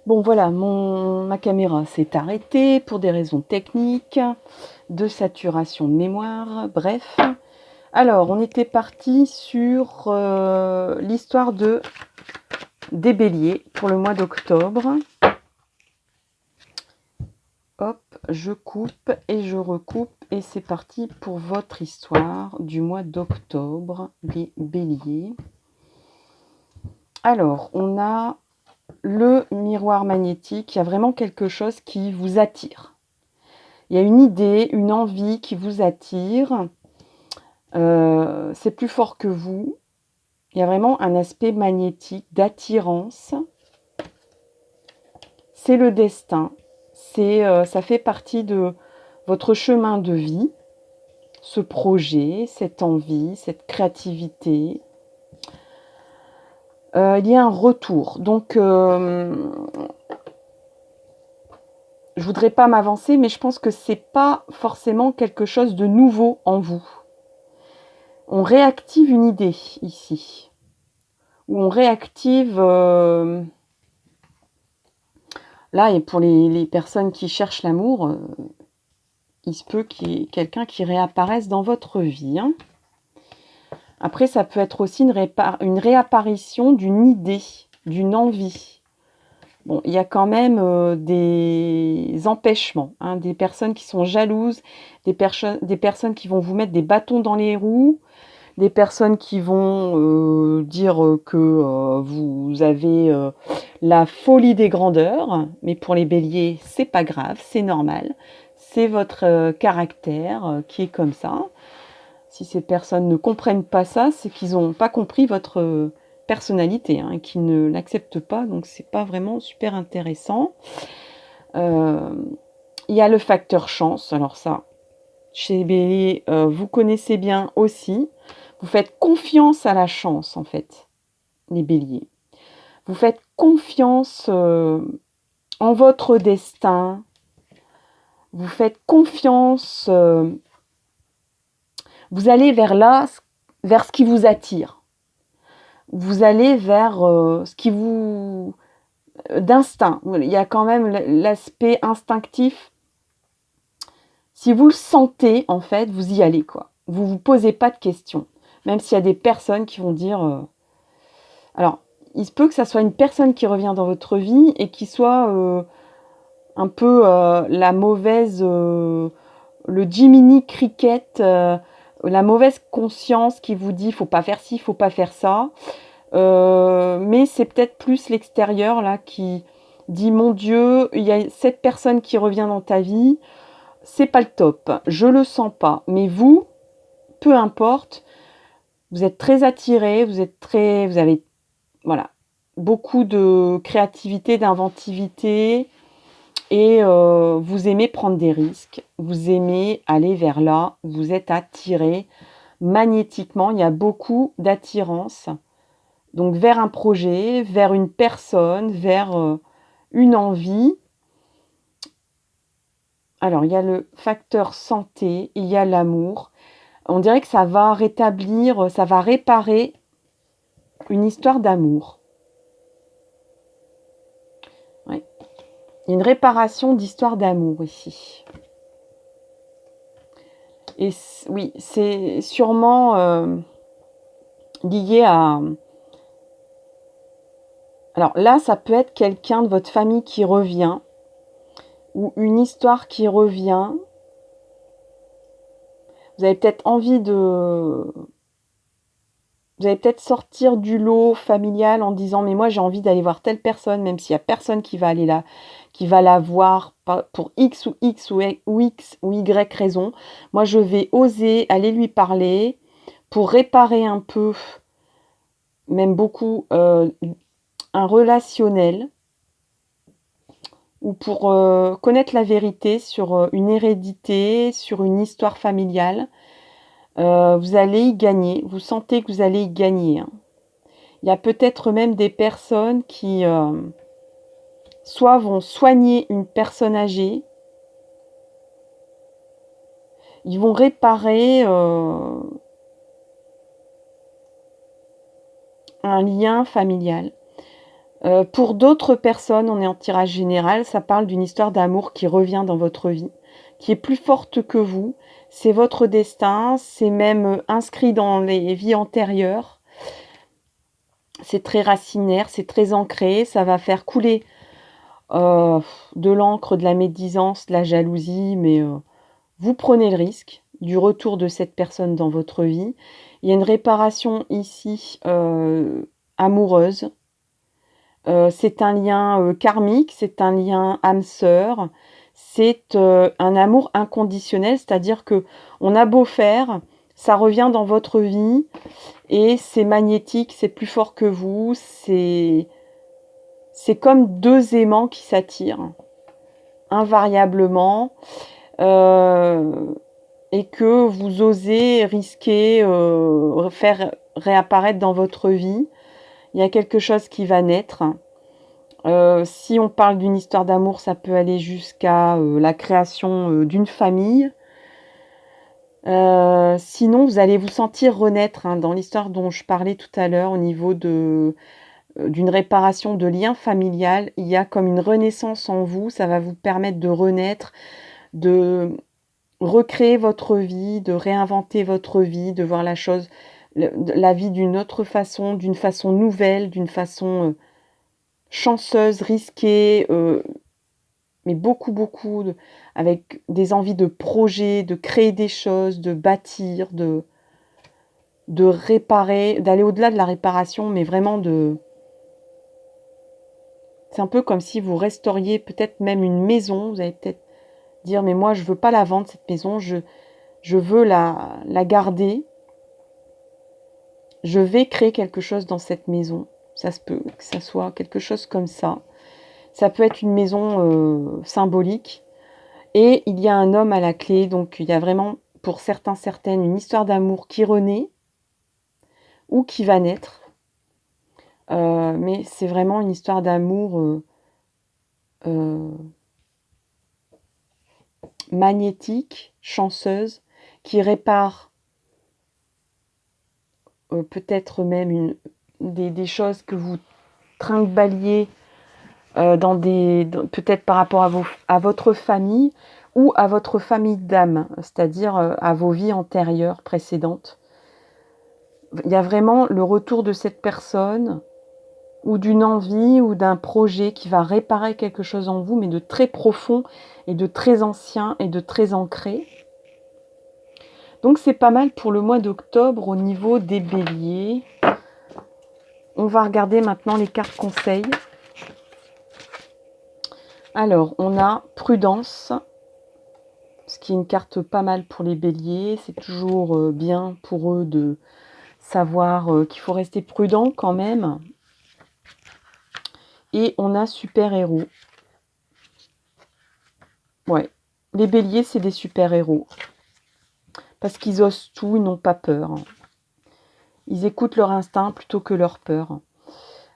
Bon voilà, ma caméra s'est arrêtée pour des raisons techniques, de saturation de mémoire, bref. Alors, on était parti sur l'histoire des béliers pour le mois d'octobre. Hop, je coupe et je recoupe et c'est parti pour votre histoire du mois d'octobre, les béliers. Alors, on a le miroir magnétique, il y a vraiment quelque chose qui vous attire. Il y a une idée, une envie qui vous attire. C'est plus fort que vous. Il y a vraiment un aspect magnétique, d'attirance. C'est le destin. Ça fait partie de votre chemin de vie, ce projet, cette envie, cette créativité. Il y a un retour. Donc, je voudrais pas m'avancer, mais je pense que c'est pas forcément quelque chose de nouveau en vous. On réactive une idée ici, ou on réactive là, et pour les personnes qui cherchent l'amour, il se peut qu'il y ait quelqu'un qui réapparaisse dans votre vie. Hein. Après, ça peut être aussi une réapparition d'une idée, d'une envie. Bon, il y a quand même des empêchements, hein, des personnes qui sont jalouses, des personnes qui vont vous mettre des bâtons dans les roues, des personnes qui vont dire que vous avez la folie des grandeurs, mais pour les béliers, c'est pas grave, c'est normal. C'est votre caractère qui est comme ça. Si ces personnes ne comprennent pas ça, c'est qu'ils n'ont pas compris votre personnalité, hein, et qu'ils ne l'acceptent pas, donc c'est pas vraiment super intéressant. Il y a le facteur chance, alors ça, chez les béliers, vous connaissez bien aussi. Vous faites confiance à la chance, en fait, les béliers. Vous faites confiance en votre destin. Vous faites confiance. Vous allez vers ce qui vous attire. Vous allez vers ce qui vous... d'instinct. Il y a quand même l'aspect instinctif. Si vous le sentez, en fait, vous y allez, quoi. Vous ne vous posez pas de questions. Même s'il y a des personnes qui vont dire... Alors, il se peut que ça soit une personne qui revient dans votre vie et qui soit un peu la mauvaise... le Jiminy Cricket, la mauvaise conscience qui vous dit « faut pas faire ci, faut pas faire ça ». Mais c'est peut-être plus l'extérieur là qui dit « mon Dieu, il y a cette personne qui revient dans ta vie, c'est pas le top, je le sens pas ». Mais vous, peu importe, vous êtes très attiré, vous avez voilà, beaucoup de créativité, d'inventivité et vous aimez prendre des risques, vous aimez aller vers là, vous êtes attiré magnétiquement, il y a beaucoup d'attirance. Donc vers un projet, vers une personne, vers une envie. Alors il y a le facteur santé, il y a l'amour. On dirait que ça va rétablir, ça va réparer une histoire d'amour. Ouais. Il y a une réparation d'histoire d'amour ici. Et oui, c'est sûrement lié à... Alors là, ça peut être quelqu'un de votre famille qui revient, ou une histoire qui revient. Vous avez peut-être envie de... Vous allez peut-être sortir du lot familial en disant « mais moi j'ai envie d'aller voir telle personne, même s'il n'y a personne qui va aller là, qui va la voir pour X ou X ou X ou Y raison. Moi je vais oser aller lui parler pour réparer un peu, même beaucoup, un relationnel ou pour connaître la vérité sur une hérédité, sur une histoire familiale. Vous allez y gagner, vous sentez que vous allez y gagner. Hein. Il y a peut-être même des personnes qui soit vont soigner une personne âgée, ils vont réparer un lien familial. Pour d'autres personnes, on est en tirage général, ça parle d'une histoire d'amour qui revient dans votre vie, qui est plus forte que vous. C'est votre destin, c'est même inscrit dans les vies antérieures. C'est très racinaire, c'est très ancré, ça va faire couler de l'encre, de la médisance, de la jalousie, mais vous prenez le risque du retour de cette personne dans votre vie. Il y a une réparation ici amoureuse. C'est un lien karmique, c'est un lien âme-sœur, c'est un amour inconditionnel, c'est-à-dire que on a beau faire, ça revient dans votre vie et c'est magnétique, c'est plus fort que vous, c'est comme deux aimants qui s'attirent invariablement et que vous osez risquer, faire réapparaître dans votre vie. Il y a quelque chose qui va naître. Si on parle d'une histoire d'amour, ça peut aller jusqu'à la création d'une famille. Sinon, vous allez vous sentir renaître dans l'histoire dont je parlais tout à l'heure au niveau d'une réparation de lien familial. Il y a comme une renaissance en vous. Ça va vous permettre de renaître, de recréer votre vie, de réinventer votre vie, de voir la vie d'une autre façon, d'une façon nouvelle, d'une façon chanceuse, risquée, mais beaucoup, avec des envies de projet, de créer des choses, de bâtir, de réparer, d'aller au-delà de la réparation, mais vraiment c'est un peu comme si vous restauriez peut-être même une maison. Vous allez peut-être dire, mais moi, je veux pas la vendre, cette maison, je veux la garder. Je vais créer quelque chose dans cette maison. Ça se peut que ça soit quelque chose comme ça. Ça peut être une maison symbolique. Et il y a un homme à la clé. Donc, il y a vraiment, pour certains, certaines, une histoire d'amour qui renaît ou qui va naître. Mais c'est vraiment une histoire d'amour magnétique, chanceuse, qui répare peut-être même des choses que vous trinquebaliez peut-être par rapport à votre famille ou à votre famille d'âme, c'est-à-dire à vos vies antérieures, précédentes. Il y a vraiment le retour de cette personne ou d'une envie ou d'un projet qui va réparer quelque chose en vous, mais de très profond et de très ancien et de très ancré. Donc c'est pas mal pour le mois d'octobre au niveau des béliers. On va regarder maintenant les cartes conseils. Alors, on a prudence, ce qui est une carte pas mal pour les béliers. C'est toujours bien pour eux de savoir qu'il faut rester prudent quand même. Et on a super-héros. Ouais, les béliers, c'est des super-héros. Parce qu'ils osent tout, ils n'ont pas peur. Ils écoutent leur instinct plutôt que leur peur.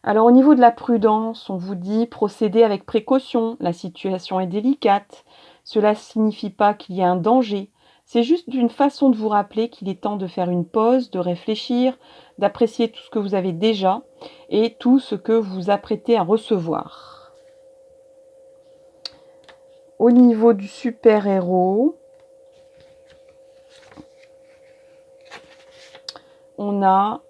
Alors au niveau de la prudence, on vous dit procédez avec précaution, la situation est délicate. Cela ne signifie pas qu'il y a un danger. C'est juste une façon de vous rappeler qu'il est temps de faire une pause, de réfléchir, d'apprécier tout ce que vous avez déjà et tout ce que vous vous apprêtez à recevoir. Au niveau du super-héros, on a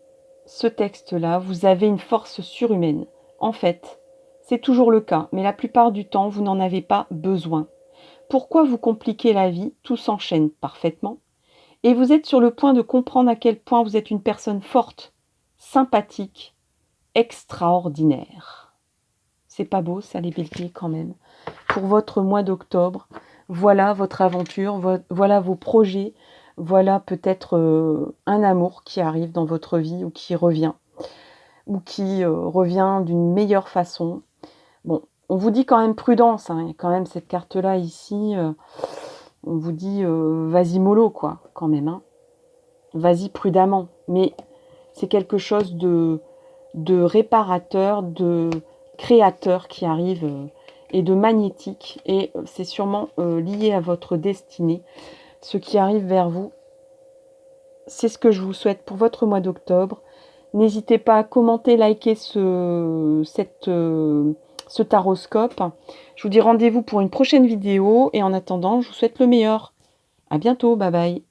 ce texte-là, vous avez une force surhumaine. En fait, c'est toujours le cas, mais la plupart du temps, vous n'en avez pas besoin. Pourquoi vous compliquez la vie? Tout s'enchaîne parfaitement. Et vous êtes sur le point de comprendre à quel point vous êtes une personne forte, sympathique, extraordinaire. C'est pas beau ça les béliers quand même. Pour votre mois d'octobre, voilà votre aventure, voilà vos projets, voilà peut-être un amour qui arrive dans votre vie ou qui revient d'une meilleure façon. Bon, on vous dit quand même prudence, il y a quand même cette carte-là ici, on vous dit vas-y mollo quoi, quand même, vas-y prudemment, mais c'est quelque chose de réparateur, de créateur qui arrive et de magnétique, et c'est sûrement lié à votre destinée, ce qui arrive vers vous. C'est ce que je vous souhaite pour votre mois d'octobre. N'hésitez pas à commenter, liker ce taroscope. Je vous dis rendez-vous pour une prochaine vidéo et en attendant, je vous souhaite le meilleur. À bientôt, bye bye.